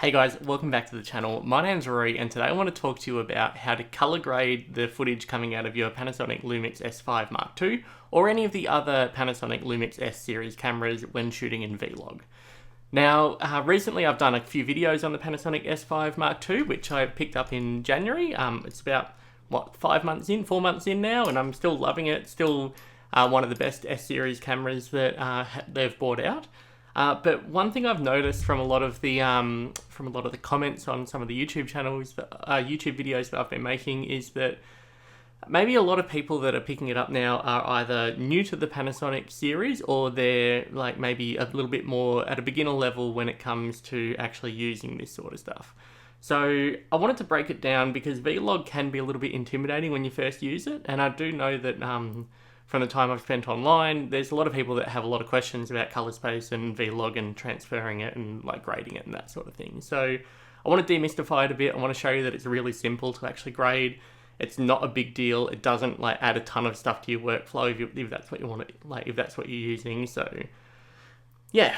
Hey guys, welcome back to the channel. My name's Rory and today I want to talk to you about how to color grade the footage coming out of your Panasonic Lumix S5 Mark II or any of the other Panasonic Lumix S series cameras when shooting in V-Log. Now, recently I've done a few videos on the Panasonic S5 Mark II, which I picked up in January. It's about, 4 months in now, and I'm still loving it. Still one of the best S series cameras that they've brought out. But one thing I've noticed from a lot of the comments on some of the YouTube channels, YouTube videos that I've been making, is that maybe a lot of people that are picking it up now are either new to the Panasonic series or they're like maybe a little bit more at a beginner level when it comes to actually using this sort of stuff. So I wanted to break it down because V-Log can be a little bit intimidating when you first use it, and I do know that from the time I've spent online, there's a lot of people that have a lot of questions about color space and V-Log and transferring it and like grading it and that sort of thing. So I want to demystify it a bit. I want to show you that it's really simple to actually grade. It's not a big deal. It doesn't like add a ton of stuff to your workflow if that's what you want to, like if that's what you're using. So yeah.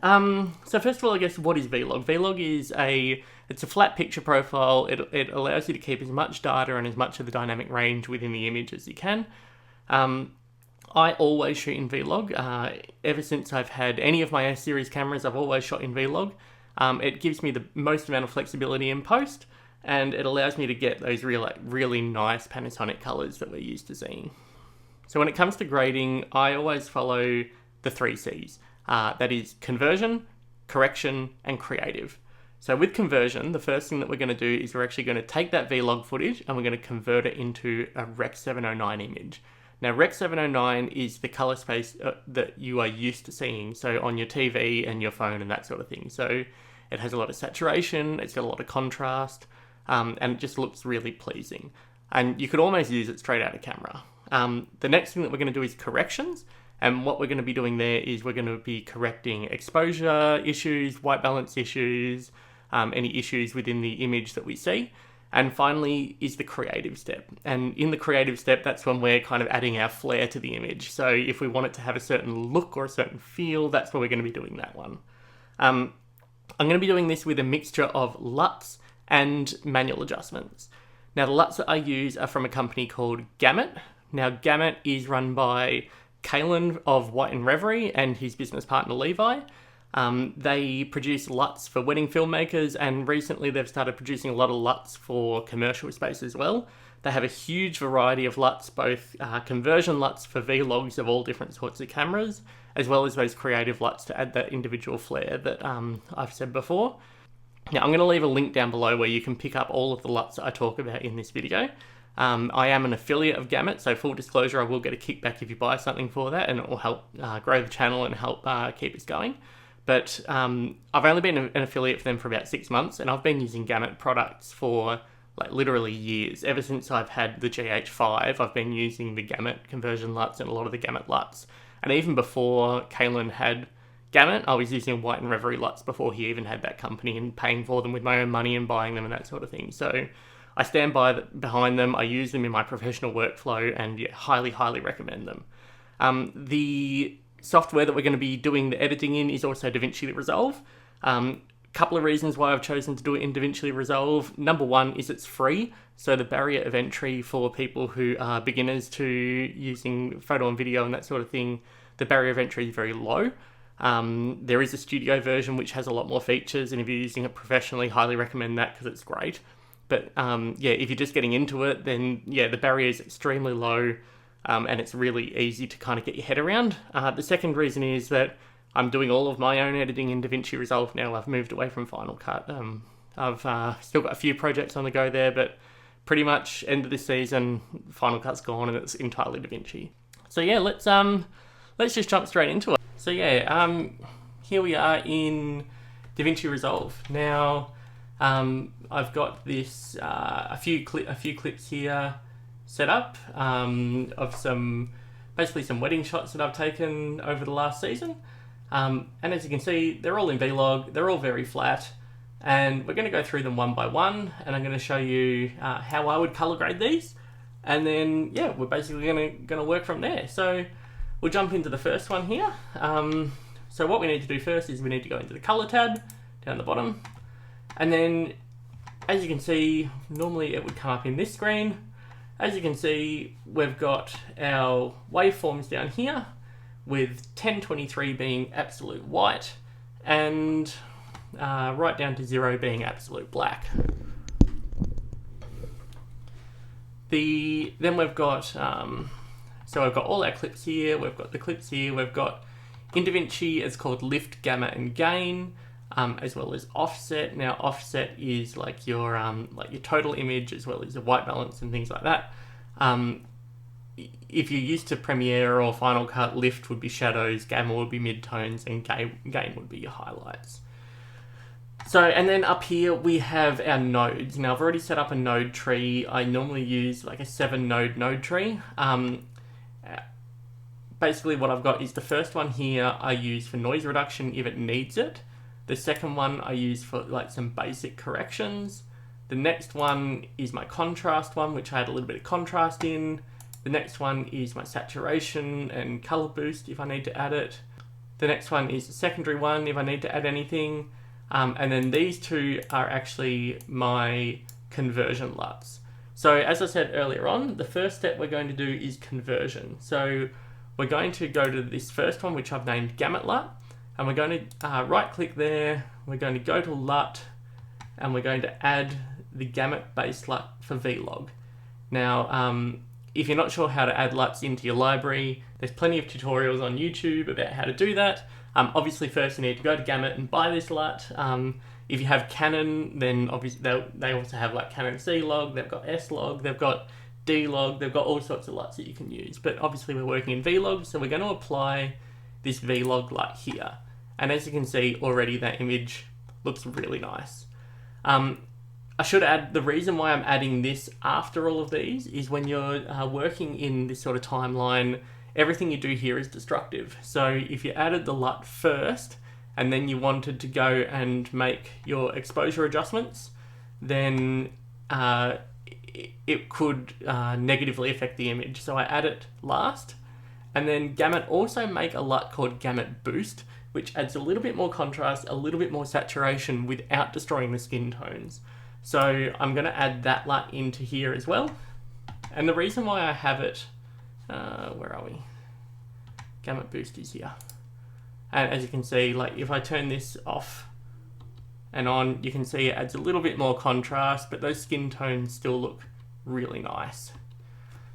So first of all, I guess, what is V-Log? V-Log is it's a flat picture profile. It allows you to keep as much data and as much of the dynamic range within the image as you can. I always shoot in V-Log. Ever since I've had any of my S series cameras, I've always shot in V-Log. It gives me the most amount of flexibility in post, and it allows me to get those really nice Panasonic colors that we're used to seeing. So when it comes to grading, I always follow the 3 C's. That is conversion, correction, and creative. So with conversion, the first thing that we're going to do is we're actually going to take that V-Log footage and we're going to convert it into a Rec 709 image. Now, Rec 709 is the color space that you are used to seeing, so on your TV and your phone and that sort of thing. So it has a lot of saturation, it's got a lot of contrast, and it just looks really pleasing. And you could almost use it straight out of camera. The next thing that we're going to do is corrections. And what we're going to be doing there is we're going to be correcting exposure issues, white balance issues, any issues within the image that we see. And finally is the creative step. And in the creative step, that's when we're kind of adding our flair to the image. So if we want it to have a certain look or a certain feel, that's where we're going to be doing that one. I'm going to be doing this with a mixture of Luts and manual adjustments. Now, the Luts that I use are from a company called Gamut. Now, Gamut is run by Kalen of White and Reverie and his business partner Levi. They produce Luts for wedding filmmakers, and recently they've started producing a lot of Luts for commercial space as well. They have a huge variety of Luts, both conversion Luts for V-Logs of all different sorts of cameras, as well as those creative Luts to add that individual flair that I've said before. Now, I'm going to leave a link down below where you can pick up all of the Luts that I talk about in this video. I am an affiliate of Gamut, so full disclosure, I will get a kickback if you buy something for that, and it will help grow the channel and help keep us going. But I've only been an affiliate for them for about 6 months, and I've been using Gamut products for like literally years. Ever since I've had the GH5, I've been using the Gamut conversion Luts and a lot of the Gamut Luts. And even before Kalen had Gamut, I was using White and Reverie Luts before he even had that company, and paying for them with my own money and buying them and that sort of thing. So I stand behind them. I use them in my professional workflow, and yeah, highly recommend them. The software that we're going to be doing the editing in is also Davinci Resolve. Couple of reasons why I've chosen to do it in Davinci Resolve. Number one is it's free, so the barrier of entry for people who are beginners to using photo and video and that sort of thing, the barrier of entry is very low. There is a studio version which has a lot more features, and if you're using it professionally, highly recommend that because it's great. But yeah, if you're just getting into it, then yeah, the barrier is extremely low. And it's really easy to kind of get your head around. The second reason is that I'm doing all of my own editing in Davinci Resolve now. I've moved away from Final Cut. I've still got a few projects on the go there, but pretty much end of this season, Final Cut's gone and it's entirely Davinci. So yeah, let's just jump straight into it. So yeah, here we are in Davinci Resolve. Now, I've got this a few clips here set up of basically some wedding shots that I've taken over the last season, and as you can see, they're all in V-Log. They're all very flat, and we're going to go through them one by one, and I'm going to show you how I would color grade these, and then yeah, we're basically going to work from there. So we'll jump into the first one here. So what we need to do first is we need to go into the color tab down the bottom, And then, as you can see, normally it would come up in this screen. As you can see, we've got our waveforms down here, with 1023 being absolute white, and right down to 0 being absolute black. Then we've got, so we've got all our clips here, we've got the clips here, we've got in Davinci, it's called lift, gamma, and gain, as well as offset. Now offset is like your total image, as well as the white balance and things like that. If you're used to Premiere or Final Cut, lift would be shadows, gamma would be midtones, and gain would be your highlights. So, and then up here we have our nodes. Now I've already set up a node tree. I normally use like a 7-node node tree. Basically what I've got is the first one here I use for noise reduction if it needs it. The second one I use for like some basic corrections. The next one is my contrast one, which I had a little bit of contrast in. The next one is my saturation and color boost if I need to add it. The next one is the secondary one if I need to add anything. And then these two are actually my conversion LUTs. So as I said earlier on, the first step we're going to do is conversion. So we're going to go to this first one, which I've named Gamut LUT, and we're going to right click there, we're going to go to LUT, and we're going to add the Gamut based LUT for V-Log. Now, if you're not sure how to add LUTs into your library, there's plenty of tutorials on YouTube about how to do that. Obviously first you need to go to Gamut and buy this LUT. If you have Canon, then obviously they also have like Canon C-Log, they've got S-Log, they've got D-Log, they've got all sorts of LUTs that you can use. But obviously we're working in V-Log, so we're going to apply this V-Log LUT here. And as you can see already, that image looks really nice. I should add, the reason why I'm adding this after all of these is when you're working in this sort of timeline, everything you do here is destructive. So if you added the LUT first, and then you wanted to go and make your exposure adjustments, then it could negatively affect the image. So I add it last. And then Gamut also make a LUT called Gamut Boost, which adds a little bit more contrast, a little bit more saturation without destroying the skin tones. So I'm going to add that LUT into here as well. And the reason why I have it, where are we? Gamut Boost is here. And as you can see, like if I turn this off and on, you can see it adds a little bit more contrast, but those skin tones still look really nice.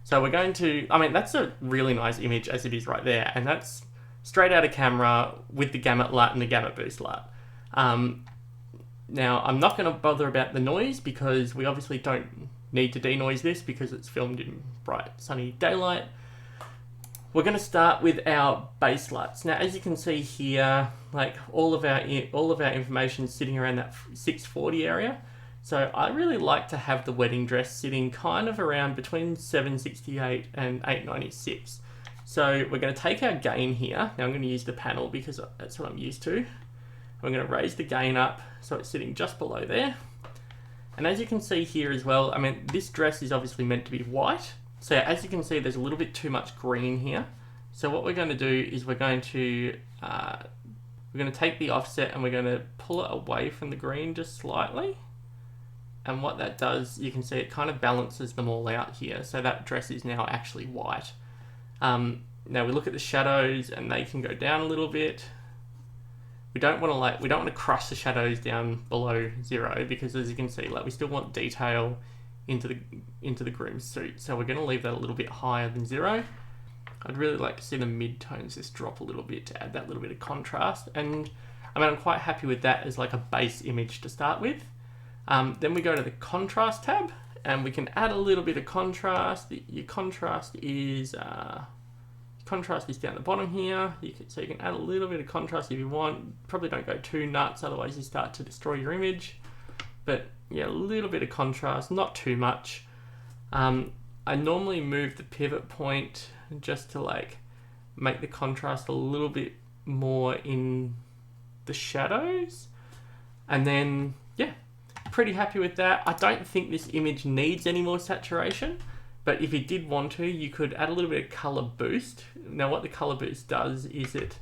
So we're going to, I mean, that's a really nice image as it is right there. And that's straight out of camera with the Gamut LUT and the Gamut Boost LUT. Now, I'm not going to bother about the noise because we obviously don't need to denoise this because it's filmed in bright sunny daylight. We're going to start with our base LUTs. Now, as you can see here, like all of our information is sitting around that 640 area. So I really like to have the wedding dress sitting kind of around between 768 and 896. So we're going to take our gain here. Now I'm going to use the panel because that's what I'm used to. I'm going to raise the gain up so it's sitting just below there. And as you can see here as well, I mean, this dress is obviously meant to be white. So as you can see, there's a little bit too much green here. So what we're going to do is we're going to take the offset and we're going to pull it away from the green just slightly. And what that does, you can see it kind of balances them all out here. So that dress is now actually white. Now we look at the shadows and they can go down a little bit. We don't want to crush the shadows down below 0 because as you can see, like we still want detail into the groom's suit. So we're going to leave that a little bit higher than 0. I'd really like to see the mid-tones just drop a little bit to add that little bit of contrast. And I mean, I'm quite happy with that as like a base image to start with. Then we go to the contrast tab and we can add a little bit of contrast. Your contrast is down the bottom here. So you can add a little bit of contrast if you want. Probably don't go too nuts, otherwise you start to destroy your image. But yeah, a little bit of contrast, not too much. I normally move the pivot point just to like make the contrast a little bit more in the shadows. And then, yeah, pretty happy with that. I don't think this image needs any more saturation, but if you did want to, you could add a little bit of color boost. Now what the color boost does is it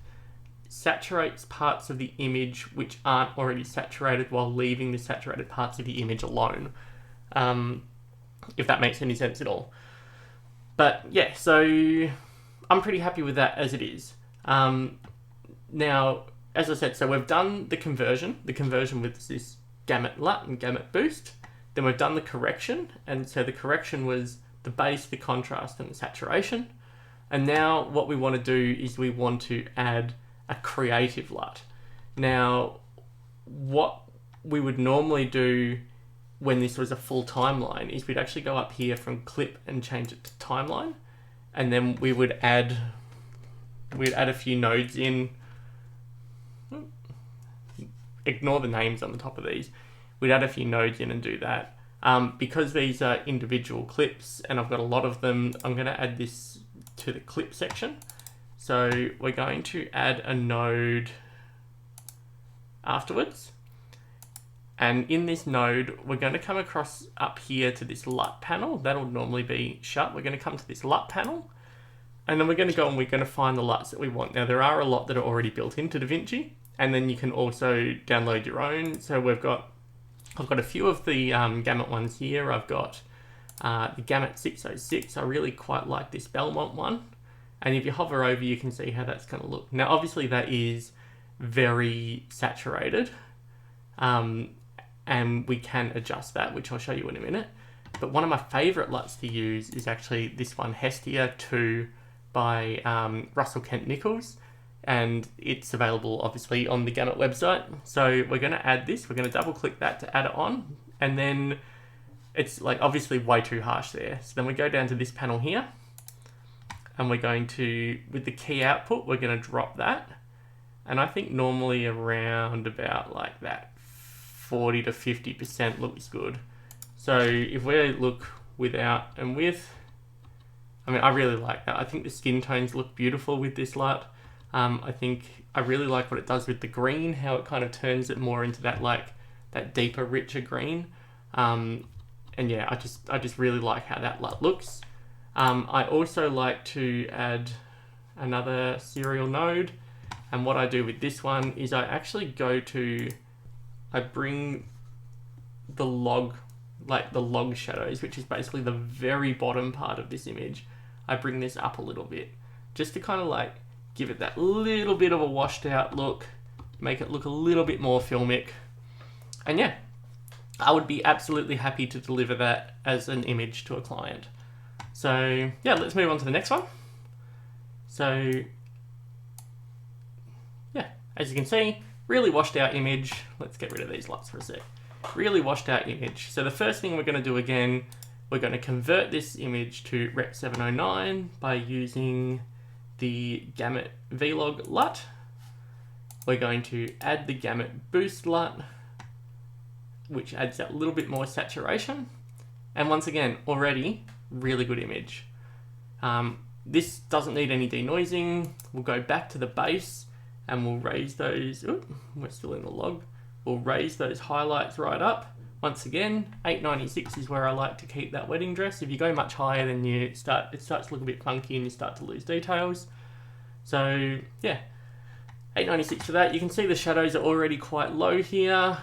saturates parts of the image which aren't already saturated while leaving the saturated parts of the image alone. If that makes any sense at all. But yeah, so I'm pretty happy with that as it is. Now, as I said, so we've done the conversion with this gamut LUT and gamut boost. Then we've done the correction, and so the correction was the base, the contrast, and the saturation. And now what we want to do is we want to add a creative LUT. Now, what we would normally do when this was a full timeline is we'd actually go up here from clip and change it to timeline, and then we'd add a few nodes in. Ignore the names on the top of these. We'd add a few nodes in and do that. Because these are individual clips and I've got a lot of them, I'm going to add this to the clip section. So we're going to add a node afterwards. And in this node, we're going to come across up here to this LUT panel. That'll normally be shut. We're going to come to this LUT panel. And then we're going to go and we're going to find the LUTs that we want. Now, there are a lot that are already built into Davinci. And then you can also download your own. So I've got a few of the gamut ones here. I've got the gamut 606. I really quite like this Belmont one. And if you hover over, you can see how that's going to look. Now, obviously that is very saturated. And we can adjust that, which I'll show you in a minute. But one of my favorite LUTs to use is actually this one, Hestia 2 by Russell Kent Nichols. And it's available obviously on the Gamut website. So we're going to add this. We're going to double click that to add it on. And then it's like obviously way too harsh there. So then we go down to this panel here. And we're going to, with the key output, we're going to drop that. And I think normally around about like that 40 to 50% looks good. So if we look without and with, I mean, I really like that. I think the skin tones look beautiful with this LUT. I think I really like what it does with the green, how it kind of turns it more into that like that deeper, richer green. And yeah, I just really like how that LUT looks. I also like to add another serial node. And what I do with this one is I actually I bring the log, like the log shadows, which is basically the very bottom part of this image. I bring this up a little bit just to kind of like give it that little bit of a washed out look, make it look a little bit more filmic. And yeah, I would be absolutely happy to deliver that as an image to a client. So yeah, let's move on to the next one. So yeah, as you can see, really washed out image. Let's get rid of these LUTs for a sec. Really washed out image. So the first thing we're going to do again, we're going to convert this image to Rep 709 by using the Gamut V-log LUT. We're going to add the Gamut Boost LUT, which adds that little bit more saturation. And once again, already really good image. This doesn't need any denoising. We'll go back to the base and we'll raise those. Ooh, we're still in the log. We'll raise those highlights right up. Once again, 896 is where I like to keep that wedding dress. If you go much higher, then it starts to look a bit funky and you start to lose details. So yeah, 896 for that. You can see the shadows are already quite low here.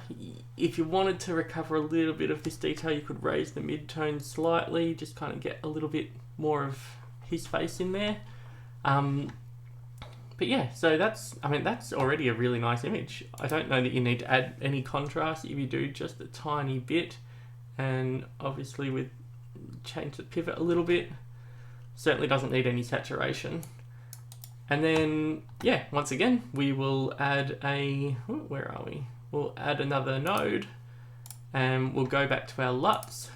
If you wanted to recover a little bit of this detail, you could raise the mid-tone slightly, just kind of get a little bit more of his face in there. But yeah, so that's already a really nice image. I don't know that you need to add any contrast. If you do, just a tiny bit, and obviously change the pivot a little bit. Certainly doesn't need any saturation. And then yeah, once again, we will add where are we? We'll add another node, and we'll go back to our LUTs.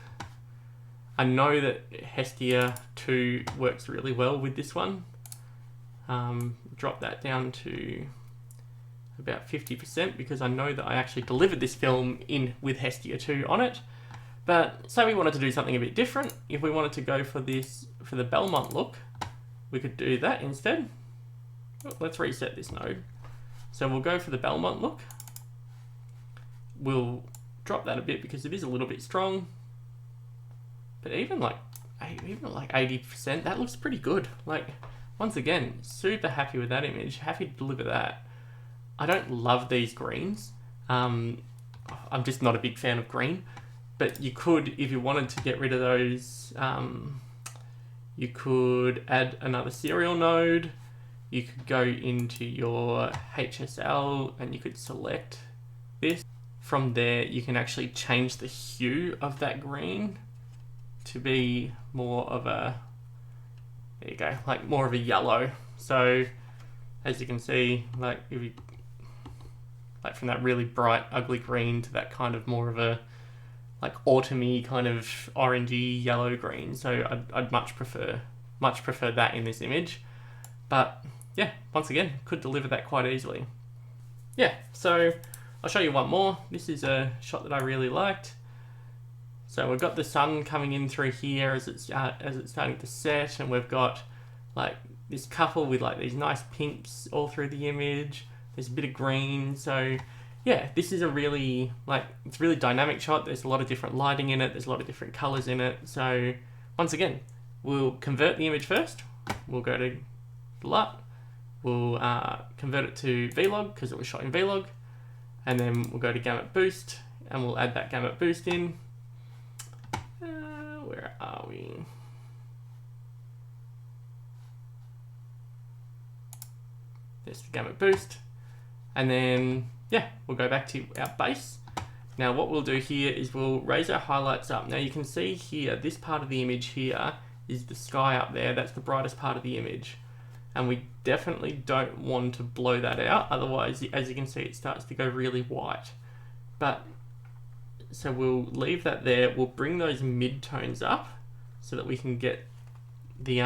I know that Hestia 2 works really well with this one. Drop that down to about 50% because I know that I actually delivered this film in with Hestia 2 on it. But say we wanted to do something a bit different. If we wanted to go for the Belmont look, we could do that instead. Let's reset this node. So we'll go for the Belmont look. We'll drop that a bit because it is a little bit strong. But even like 80%, that looks pretty good. Like, once again, super happy with that image. Happy to deliver that. I don't love these greens. I'm just not a big fan of green. But you could, if you wanted to get rid of those, you could add another serial node. You could go into your HSL and you could select this. From there, you can actually change the hue of that green to be more of a, there you go, like more of a yellow. So as you can see, like if you, like from that really bright, ugly green to that kind of more of a like autumny kind of orangey yellow green. So I'd much prefer that in this image. But yeah, once again, could deliver that quite easily. Yeah, so I'll show you one more. This is a shot that I really liked. So we've got the sun coming in through here as it's starting to set, and we've got like this couple with like these nice pinks all through the image. There's a bit of green. So yeah, this is a really it's a really dynamic shot. There's a lot of different lighting in it. There's a lot of different colors in it. So once again, we'll convert the image first. We'll go to LUT. We'll convert it to V-log because it was shot in V-log. And then we'll go to gamut boost and we'll add that gamut boost in. Where are we? There's the gamut boost. And then, yeah, we'll go back to our base. Now what we'll do here is we'll raise our highlights up. Now you can see here, this part of the image here is the sky up there. That's the brightest part of the image. And we definitely don't want to blow that out. Otherwise, as you can see, it starts to go really white. But, so we'll leave that there. We'll bring those mid-tones up so that we can get the,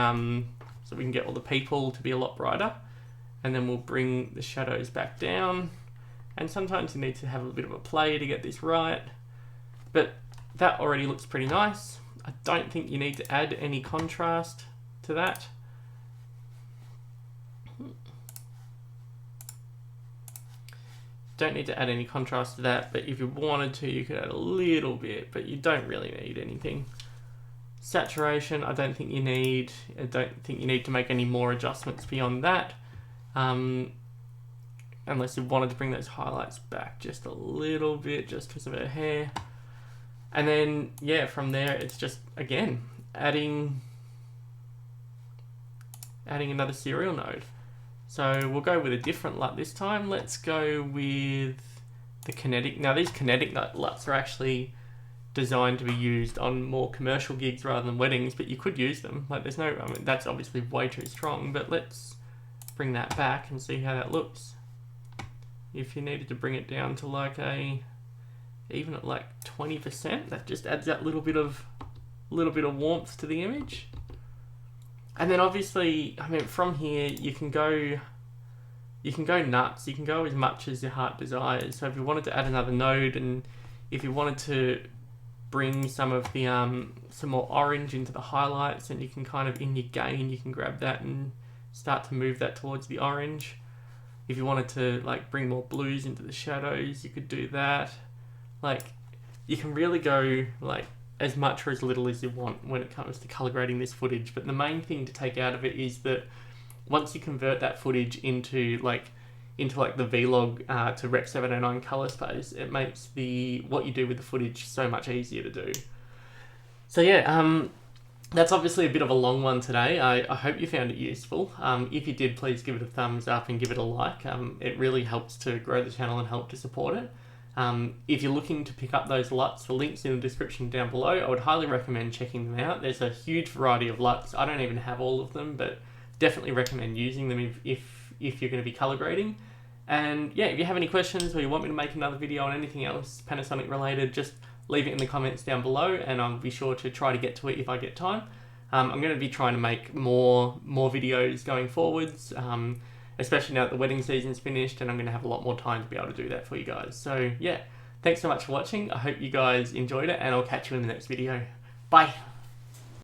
so we can get all the people to be a lot brighter. And then we'll bring the shadows back down. And sometimes you need to have a bit of a play to get this right. But that already looks pretty nice. I don't think you need to add any contrast to that. Don't need to add any contrast to that, but if you wanted to, you could add a little bit, but you don't really need anything. Saturation, I don't think you need. I don't think you need to make any more adjustments beyond that. Unless you wanted to bring those highlights back just a little bit, just because of her hair. And then, yeah, from there, it's just, again, adding another serial node. So we'll go with a different LUT this time. Let's go with the kinetic. Now these kinetic LUTs are actually designed to be used on more commercial gigs rather than weddings, but you could use them. Like there's no, I mean, that's obviously way too strong, but let's bring that back and see how that looks. If you needed to bring it down to like even at like 20%, that just adds that little bit of warmth to the image. And then obviously, I mean, from here you can go nuts. You can go as much as your heart desires. So if you wanted to add another node, and if you wanted to bring some of the some more orange into the highlights, and you can kind of in your gain, you can grab that and start to move that towards the orange. If you wanted to like bring more blues into the shadows, you could do that. Like you can really go like as much or as little as you want when it comes to color grading this footage. But the main thing to take out of it is that once you convert that footage into the V-log to Rec 709 color space, it makes what you do with the footage so much easier to do. So yeah, that's obviously a bit of a long one today. I hope you found it useful. If you did, please give it a thumbs up and give it a like. It really helps to grow the channel and help to support it. If you're looking to pick up those LUTs, the link's in the description down below. I would highly recommend checking them out. There's a huge variety of LUTs. I don't even have all of them, but definitely recommend using them if you're going to be color grading. And yeah, if you have any questions or you want me to make another video on anything else Panasonic related, just leave it in the comments down below and I'll be sure to try to get to it if I get time. I'm going to be trying to make more videos going forwards, especially now that the wedding season's finished, and I'm going to have a lot more time to be able to do that for you guys. So yeah, thanks so much for watching. I hope you guys enjoyed it, and I'll catch you in the next video. Bye!